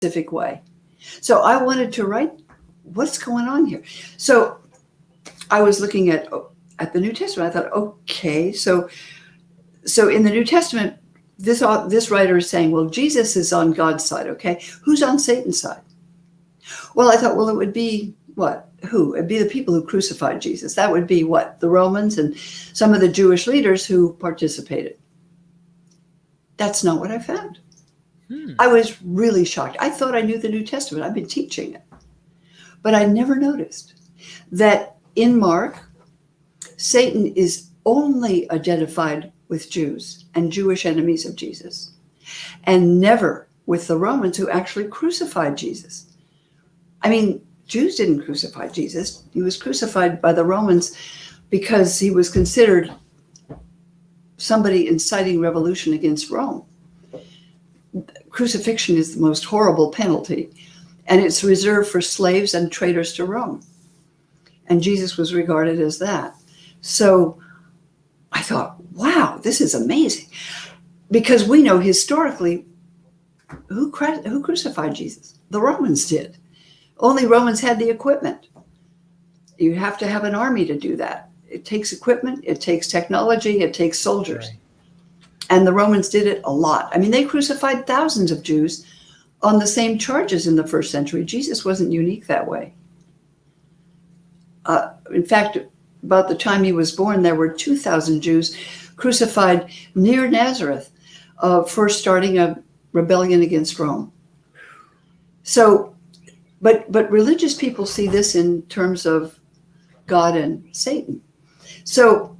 specific way. So I wanted to write, what's going on here? So I was looking at the New Testament. I thought, okay, so in the New Testament, this writer is saying, well, Jesus is on God's side, okay? Who's on Satan's side? Well, I thought, well, it would be what? Who? It'd be the people who crucified Jesus. That would be what? The Romans and some of the Jewish leaders who participated. That's not what I found. I was really shocked. I thought I knew the New Testament. I've been teaching it. But I never noticed that in Mark, Satan is only identified with Jews and Jewish enemies of Jesus, and never with the Romans who actually crucified Jesus. I mean, Jews didn't crucify Jesus. He was crucified by the Romans because he was considered somebody inciting revolution against Rome. Crucifixion is the most horrible penalty, and it's reserved for slaves and traitors to Rome. And Jesus was regarded as that. So I thought, wow, this is amazing. Because we know historically who crucified Jesus? The Romans did. Only Romans had the equipment. You have to have an army to do that. It takes equipment, it takes technology, it takes soldiers. Right. And the Romans did it a lot. I mean, they crucified thousands of Jews on the same charges in the first century. Jesus wasn't unique that way. In fact, about the time he was born, there were 2,000 Jews crucified near Nazareth for starting a rebellion against Rome. So, but religious people see this in terms of God and Satan. So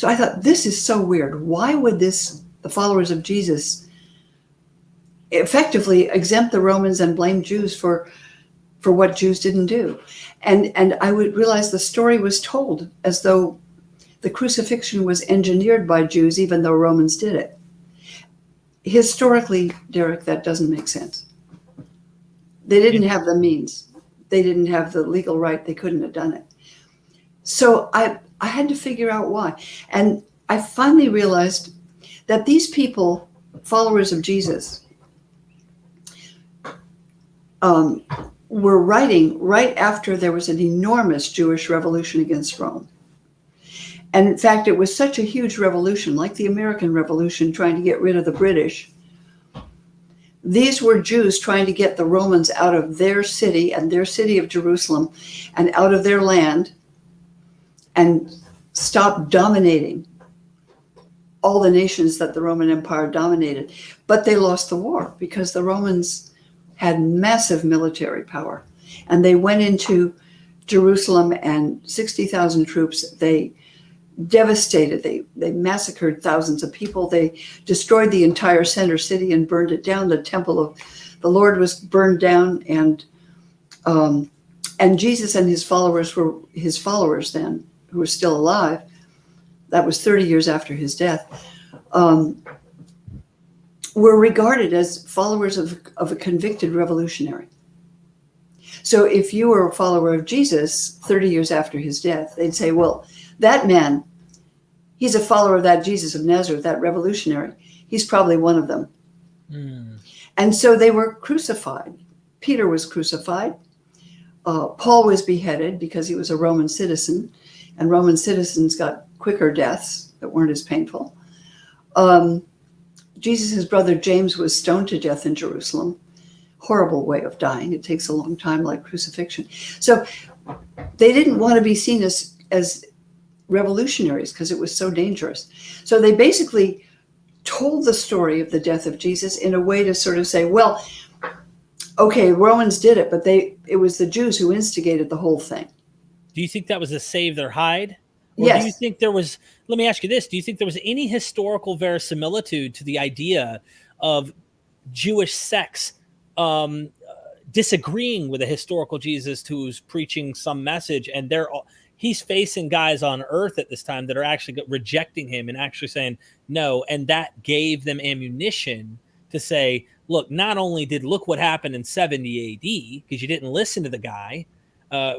I thought, this is so weird. Why would the followers of Jesus effectively exempt the Romans and blame Jews for what Jews didn't do? And I would realize the story was told as though the crucifixion was engineered by Jews, even though Romans did it. Historically, Derek, that doesn't make sense. They didn't have the means. They didn't have the legal right. They couldn't have done it. So I had to figure out why. And I finally realized that these people, followers of Jesus, were writing right after there was an enormous Jewish revolution against Rome. And in fact, it was such a huge revolution, like the American Revolution, trying to get rid of the British. These were Jews trying to get the Romans out of their city and their city of Jerusalem and out of their land and stop dominating all the nations that the Roman Empire dominated. But they lost the war because the Romans had massive military power. And they went into Jerusalem, and 60,000 troops, they devastated, they massacred thousands of people. They destroyed the entire center city and burned it down. The temple of the Lord was burned down, and Jesus and his followers then, who were still alive. That was 30 years after his death. Were regarded as followers of a convicted revolutionary. So if you were a follower of Jesus 30 years after his death, they'd say, well, that man, he's a follower of that Jesus of Nazareth, that revolutionary. He's probably one of them. And so they were crucified. Peter was crucified. Paul was beheaded because he was a Roman citizen, and Roman citizens got quicker deaths that weren't as painful. Jesus' brother James was stoned to death in Jerusalem. Horrible way of dying. It takes a long time, like crucifixion. So they didn't want to be seen as revolutionaries because it was so dangerous. So they basically told the story of the death of Jesus in a way to sort of say, well, okay, Romans did it, but it was the Jews who instigated the whole thing. Do you think that was to save their hide? Or yes. Do you think there was, let me ask you this, do you think there was any historical verisimilitude to the idea of Jewish sects disagreeing with a historical Jesus who's preaching some message, and he's facing guys on earth at this time that are actually rejecting him and actually saying no, and that gave them ammunition to say, look, not only look what happened in 70 AD, because you didn't listen to the guy,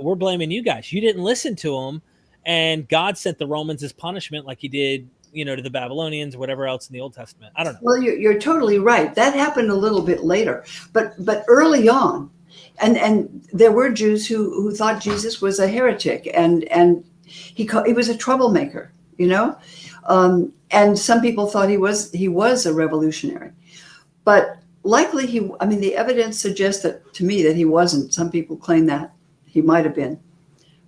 we're blaming you guys. You didn't listen to him, and God sent the Romans as punishment like he did, to the Babylonians, whatever else in the Old Testament. I don't know. Well, you're totally right. That happened a little bit later, but early on, and there were Jews who thought Jesus was a heretic, and he was a troublemaker, and some people thought he was a revolutionary, but likely the evidence suggests that to me that he wasn't. Some people claim that he might have been,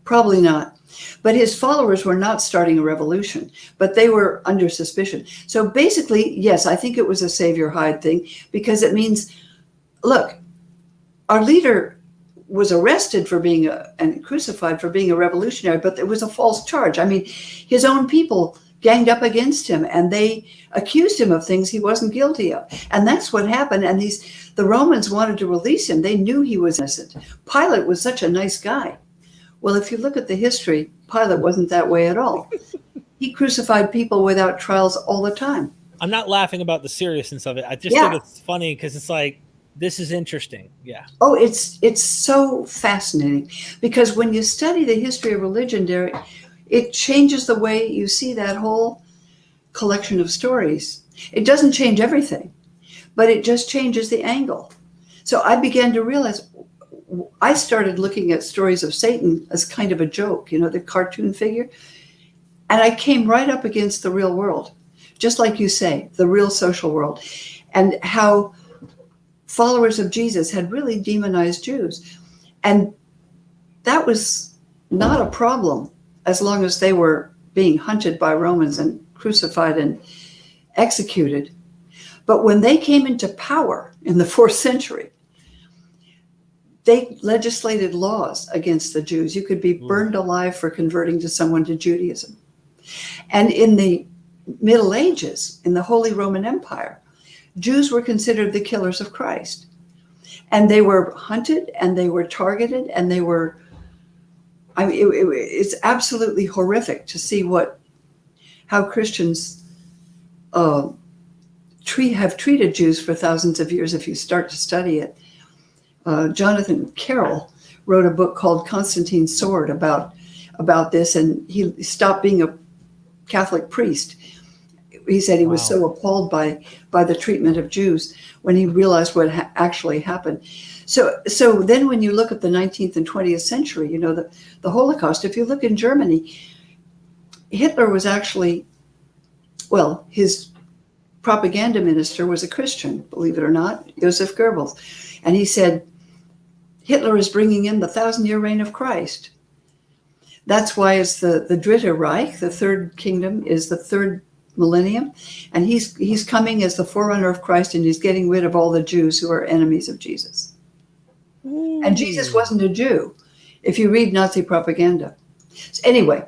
probably not. But his followers were not starting a revolution, but they were under suspicion. So basically, yes, I think it was a save your hide thing, because it means, look, our leader was arrested for being and crucified for being a revolutionary, but it was a false charge. I mean, his own people ganged up against him and they accused him of things he wasn't guilty of. And that's what happened. And the Romans wanted to release him. They knew he was innocent. Pilate was such a nice guy. Well, if you look at the history, Pilate wasn't that way at all. He crucified people without trials all the time. I'm not laughing about the seriousnit of it. I just think it's funny because it's like, this is interesting. Yeah. Oh, it's so fascinating, because when you study the history of religion, Derek, it changes the way you see that whole collection of stories. It doesn't change everything, but it just changes the angle. So I began to realize, I started looking at stories of Satan as kind of a joke, the cartoon figure. And I came right up against the real world, just like you say, the real social world, and how followers of Jesus had really demonized Jews. And that was not a problem as long as they were being hunted by Romans and crucified and executed. But when they came into power in the 4th century, they legislated laws against the Jews. You could be burned alive for converting someone to Judaism. And in the Middle Ages, in the Holy Roman Empire, Jews were considered the killers of Christ. And they were hunted and they were targeted and they were, it's absolutely horrific to see how Christians have treated Jews for thousands of years if you start to study it. Jonathan Carroll wrote a book called Constantine's Sword about this, and he stopped being a Catholic priest. He said he was so appalled by the treatment of Jews when he realized what actually happened. So then when you look at the 19th and 20th century, the Holocaust, if you look in Germany, Hitler was actually, his propaganda minister was a Christian, believe it or not, Joseph Goebbels. And he said, Hitler is bringing in the 1,000-year reign of Christ. That's why it's the Dritte Reich, the third kingdom, is the third millennium. And he's coming as the forerunner of Christ, and he's getting rid of all the Jews who are enemies of Jesus. Ooh. And Jesus wasn't a Jew, if you read Nazi propaganda. So anyway,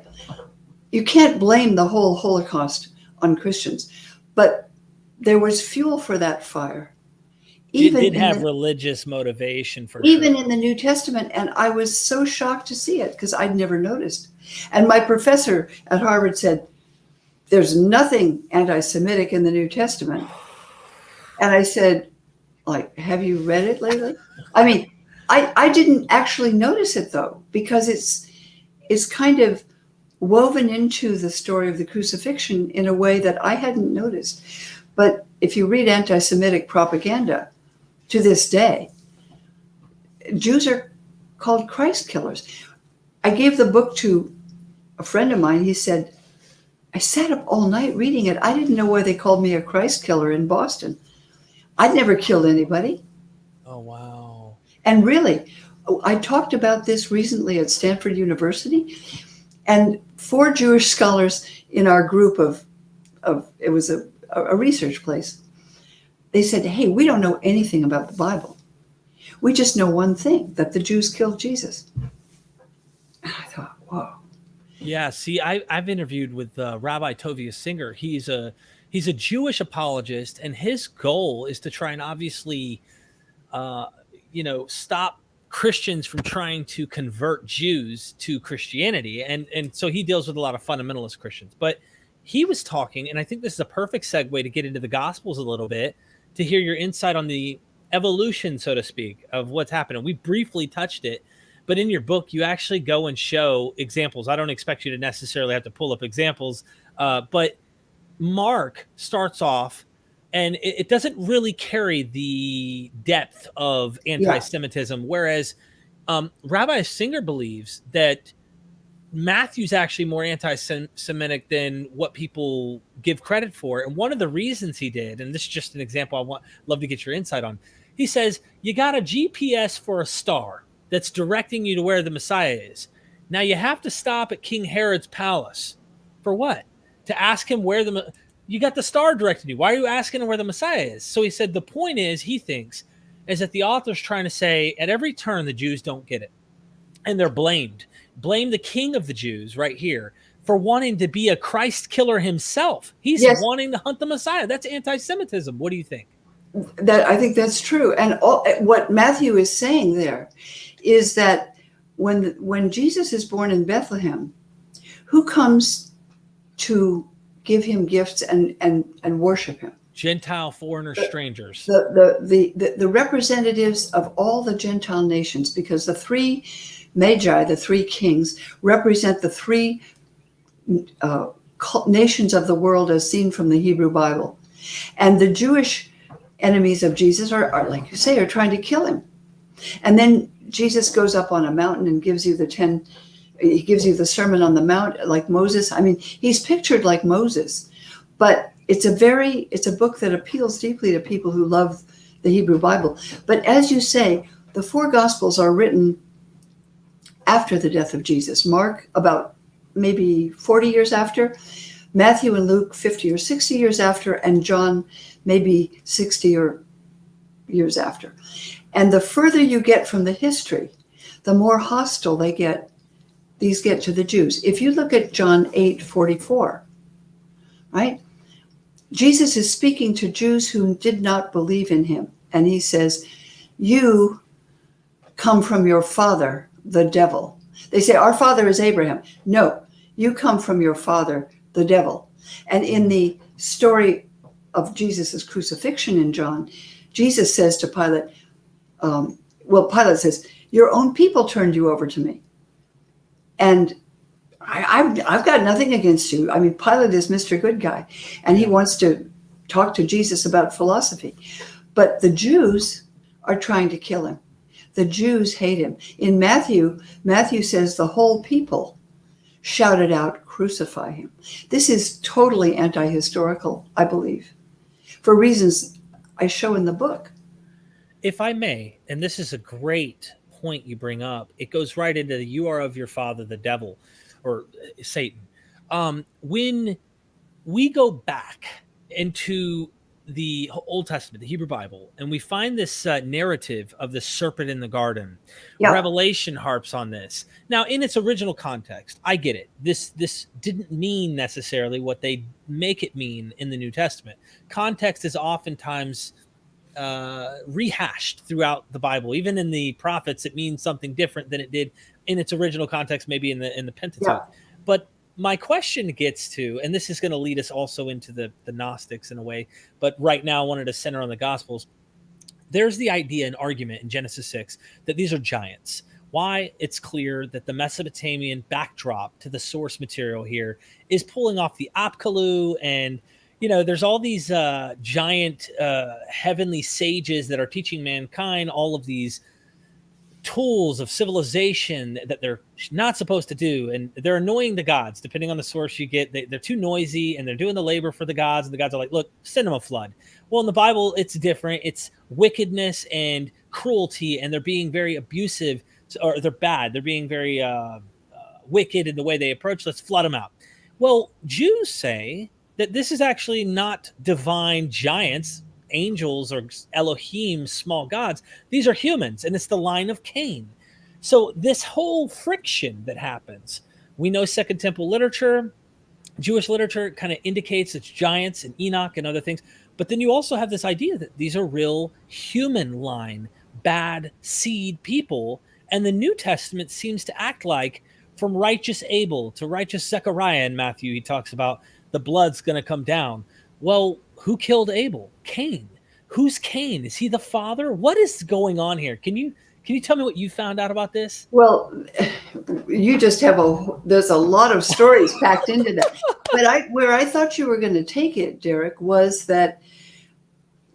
you can't blame the whole Holocaust on Christians, but there was fuel for that fire. It did have religious motivation for even in the New Testament. And I was so shocked to see it because I'd never noticed. And my professor at Harvard said, there's nothing anti-Semitic in the New Testament. And I said, have you read it lately? I mean, I didn't actually notice it though, because it's kind of woven into the story of the crucifixion in a way that I hadn't noticed. But if you read anti-Semitic propaganda, to this day, Jews are called Christ killers. I gave the book to a friend of mine. He said, I sat up all night reading it. I didn't know why they called me a Christ killer in Boston. I'd never killed anybody. Oh, wow. And really, I talked about this recently at Stanford University, and 4 Jewish scholars in our group of it was a research place. They said, hey, we don't know anything about the Bible. We just know one thing, that the Jews killed Jesus. And I thought, whoa. Yeah, see, I've interviewed with Rabbi Tovia Singer. He's a Jewish apologist, and his goal is to try and obviously, stop Christians from trying to convert Jews to Christianity. And so he deals with a lot of fundamentalist Christians. But he was talking, and I think this is a perfect segue to get into the Gospels a little bit, to hear your insight on the evolution, so to speak, of what's happening. We briefly touched it, but in your book, you actually go and show examples. I don't expect you to necessarily have to pull up examples, but Mark starts off, and it doesn't really carry the depth of anti-Semitism, whereas Rabbi Singer believes that Matthew's actually more anti-Semitic than what people give credit for. And one of the reasons he did, and this is just an example love to get your insight on, he says, you got a GPS for a star that's directing you to where the Messiah is. Now you have to stop at King Herod's palace. For what? To ask him where you got the star directing you. Why are you asking him where the Messiah is? So he said the point is, he thinks, is that the author's trying to say at every turn the Jews don't get it. And they're blamed. Blame the king of the Jews right here for wanting to be a Christ killer himself. He's wanting to hunt the Messiah. That's anti-Semitism. What do you think? I think that's true. And what Matthew is saying there is that when Jesus is born in Bethlehem, who comes to give him gifts and worship him? Gentile, foreigner, strangers. The representatives of all the Gentile nations, because the three Magi, the three kings, represent the three nations of the world as seen from the Hebrew Bible. And the Jewish enemies of Jesus are, like you say, are trying to kill him. And then Jesus goes up on a mountain and gives you he gives you the Sermon on the Mount like Moses. I mean, he's pictured like Moses, but it's a book that appeals deeply to people who love the Hebrew Bible. But as you say, the four Gospels are written after the death of Jesus. Mark about maybe 40 years after, Matthew and Luke 50 or 60 years after, and John maybe 60 or years after. And the further you get from the history, the more hostile these get to the Jews. If you look at John 8:44, right? Jesus is speaking to Jews who did not believe in him. And he says, you come from your father, the devil. They say, our father is Abraham. No, you come from your father, the devil. And in the story of Jesus's crucifixion in John, Jesus says to Pilate, Pilate says, your own people turned you over to me. And I've got nothing against you. I mean, Pilate is Mr. Good Guy, and he wants to talk to Jesus about philosophy. But the Jews are trying to kill him. The Jews hate him. In Matthew says the whole people shouted out, crucify him. This is totally anti-historical, I believe, for reasons I show in the book. If I may, and this is a great point you bring up, it goes right into the you are of your father, the devil, or Satan. When we go back into the Old Testament, the Hebrew Bible, and we find this narrative of the serpent in the garden, Revelation harps on this. Now, in its original context, I get it. This didn't mean necessarily what they make it mean in the New Testament. Context is oftentimes rehashed throughout the Bible. Even in the prophets, it means something different than it did in its original context, maybe in the Pentateuch. But my question gets to, and this is going to lead us also into the Gnostics in a way, but right now I wanted to center on the Gospels. There's the idea and argument in Genesis 6 that these are giants. Why? It's clear that the Mesopotamian backdrop to the source material here is pulling off the Apkallu, and there's all these giant heavenly sages that are teaching mankind all of these tools of civilization that they're not supposed to do, and they're annoying the gods. Depending on the source you get, they're too noisy, and they're doing the labor for the gods, and the gods are like, look, send them a flood. Well, in the Bible, it's different. It's wickedness and cruelty, and they're being very abusive, or they're bad. They're being very wicked in the way they approach. Let's flood them out. Well, Jews say that this is actually not divine giants, angels, or Elohim, small gods. These are humans, and it's the line of Cain. So this whole friction that happens, we know Second Temple literature, Jewish literature kind of indicates it's giants and Enoch and other things. But then you also have this idea that these are real human line, bad seed people. And the New Testament seems to act like from righteous Abel to righteous Zechariah in Matthew, he talks about the blood's going to come down. Well, who killed Abel? Cain. Who's Cain? Is he the father? What is going on here? Can you Can you tell me what you found out about this? Well, you just have there's a lot of stories packed into that. But where I thought you were going to take it, Derek, was that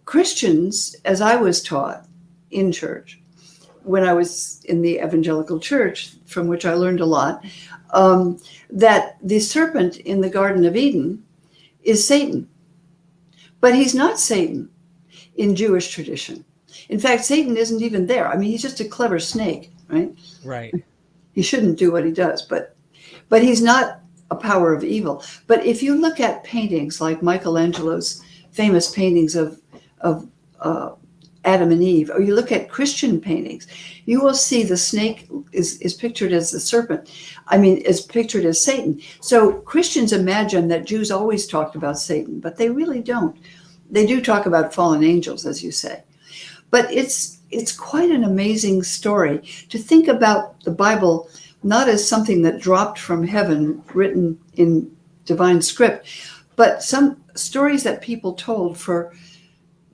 Christians, as I was taught in church, when I was in the evangelical church, from which I learned a lot, that the serpent in the Garden of Eden is Satan. But he's not Satan in Jewish tradition. In fact, Satan isn't even there. I mean, he's just a clever snake, right? Right. He shouldn't do what he does, but he's not a power of evil. But if you look at paintings like Michelangelo's famous paintings of Adam and Eve, or you look at Christian paintings, you will see the snake is pictured as the serpent. I mean, is pictured as Satan. So Christians imagine that Jews always talked about Satan, but they really don't. They do talk about fallen angels, as you say. But it's quite an amazing story to think about the Bible not as something that dropped from heaven, written in divine script, but some stories that people told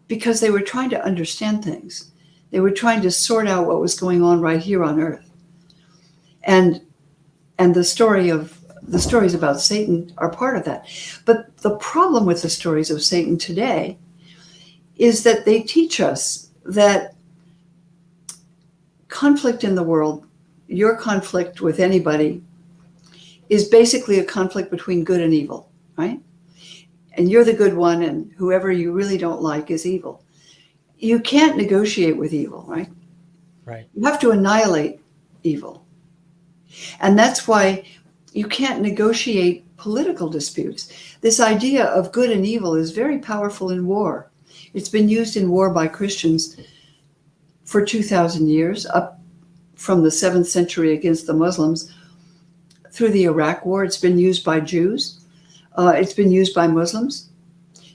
because they were trying to understand things. They were trying to sort out what was going on right here on earth. And the stories about Satan are part of that. But the problem with the stories of Satan today is that they teach us that conflict in the world, your conflict with anybody, is basically a conflict between good and evil, right? And you're the good one, and whoever you really don't like is evil. You can't negotiate with evil, right? Right. You have to annihilate evil. And that's why you can't negotiate political disputes. This idea of good and evil is very powerful in war. It's been used in war by Christians for 2,000 years, up from the 7th century against the Muslims, through the Iraq War. It's been used by Jews. It's been used by Muslims.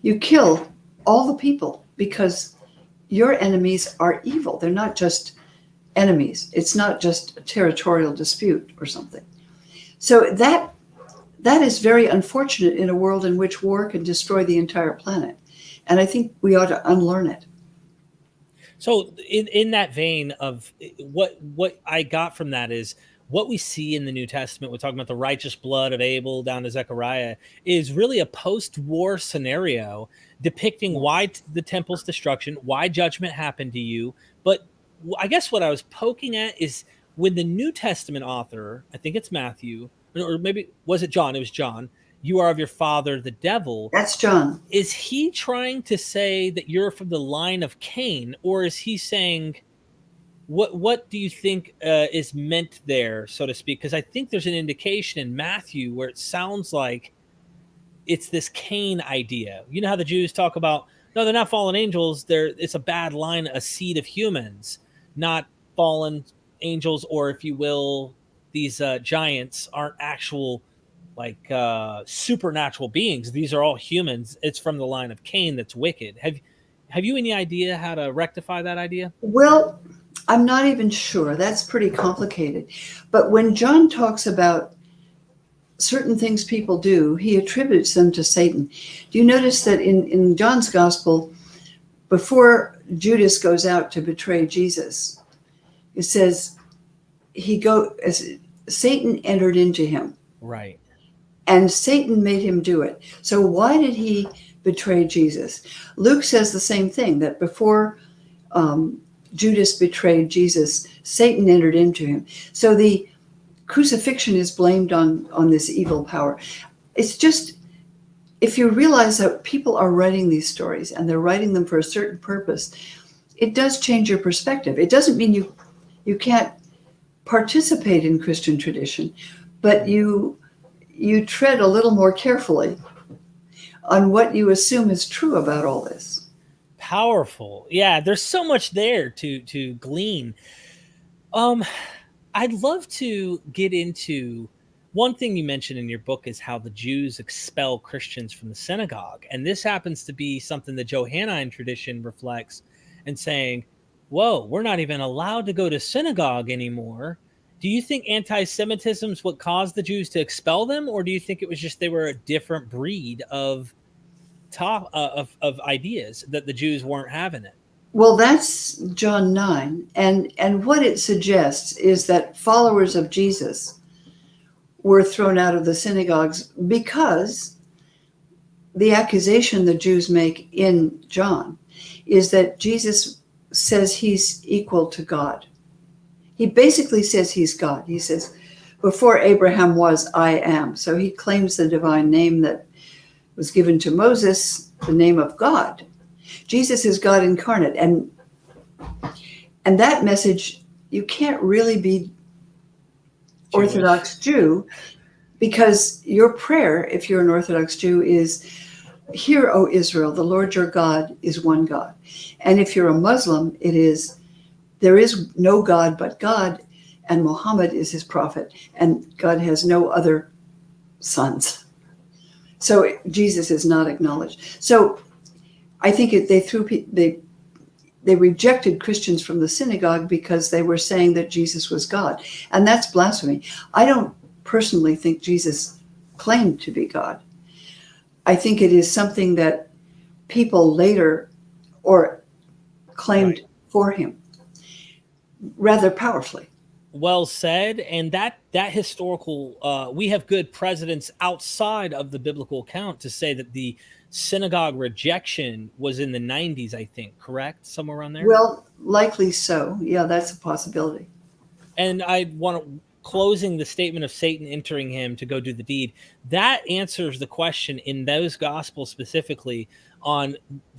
You kill all the people because your enemies are evil. They're not just enemies. It's not just a territorial dispute or something. So that is very unfortunate in a world in which war can destroy the entire planet. And I think we ought to unlearn it. So in that vein of what I got from that is what we see in the New Testament, we're talking about the righteous blood of Abel down to Zechariah, is really a post-war scenario depicting why the temple's destruction, why judgment happened to you. But I guess what I was poking at is when the New Testament author, I think it's Matthew, or maybe was it John? It was John. You are of your father, the devil. That's John. Is he trying to say that you're from the line of Cain, or is he saying, what do you think is meant there, so to speak? Because I think there's an indication in Matthew where it sounds like it's this Cain idea. You know how the Jews talk about, no, they're not fallen angels. It's a bad line, a seed of humans, not fallen angels, or if you will, these giants aren't actual like supernatural beings. These are all humans. It's from the line of Cain that's wicked. Have you any idea how to rectify that idea? Well, I'm not even sure. That's pretty complicated. But when John talks about certain things people do, he attributes them to Satan. Do you notice that in John's gospel, before Judas goes out to betray Jesus, it says Satan entered into him. Right. And Satan made him do it. So why did he betray Jesus? Luke says the same thing, that before Judas betrayed Jesus, Satan entered into him. So the crucifixion is blamed on this evil power. It's just, if you realize that people are writing these stories and they're writing them for a certain purpose, it does change your perspective. It doesn't mean you can't participate in Christian tradition, but you tread a little more carefully on what you assume is true about all this. Powerful. Yeah, there's so much there to glean. I'd love to get into one thing you mentioned in your book is how the Jews expel Christians from the synagogue. And this happens to be something the Johannine tradition reflects and saying, whoa, we're not even allowed to go to synagogue anymore. Do you think anti-Semitism is what caused the Jews to expel them? Or do you think it was just they were a different breed of ideas that the Jews weren't having it? Well, that's John 9. And what it suggests is that followers of Jesus were thrown out of the synagogues because the accusation the Jews make in John is that Jesus says he's equal to God. He basically says he's God. He says, before Abraham was, I am. So he claims the divine name that was given to Moses, the name of God. Jesus is God incarnate. And that message, you can't really be Jewish. Orthodox Jew, because your prayer, if you're an Orthodox Jew, is, hear, O Israel, the Lord your God is one God. And if you're a Muslim, it is, there is no God but God, and Muhammad is his prophet, and God has no other sons. So Jesus is not acknowledged. So I think they rejected Christians from the synagogue because they were saying that Jesus was God, and that's blasphemy. I don't personally think Jesus claimed to be God. I think it is something that people later or claimed for him rather powerfully. Well said. And that historical, we have good precedents outside of the biblical account to say that the synagogue rejection was in the 90s, I think, correct? Somewhere around there? Well, likely so. Yeah, that's a possibility. And I want to, closing the statement of Satan entering him to go do the deed, that answers the question in those gospels specifically on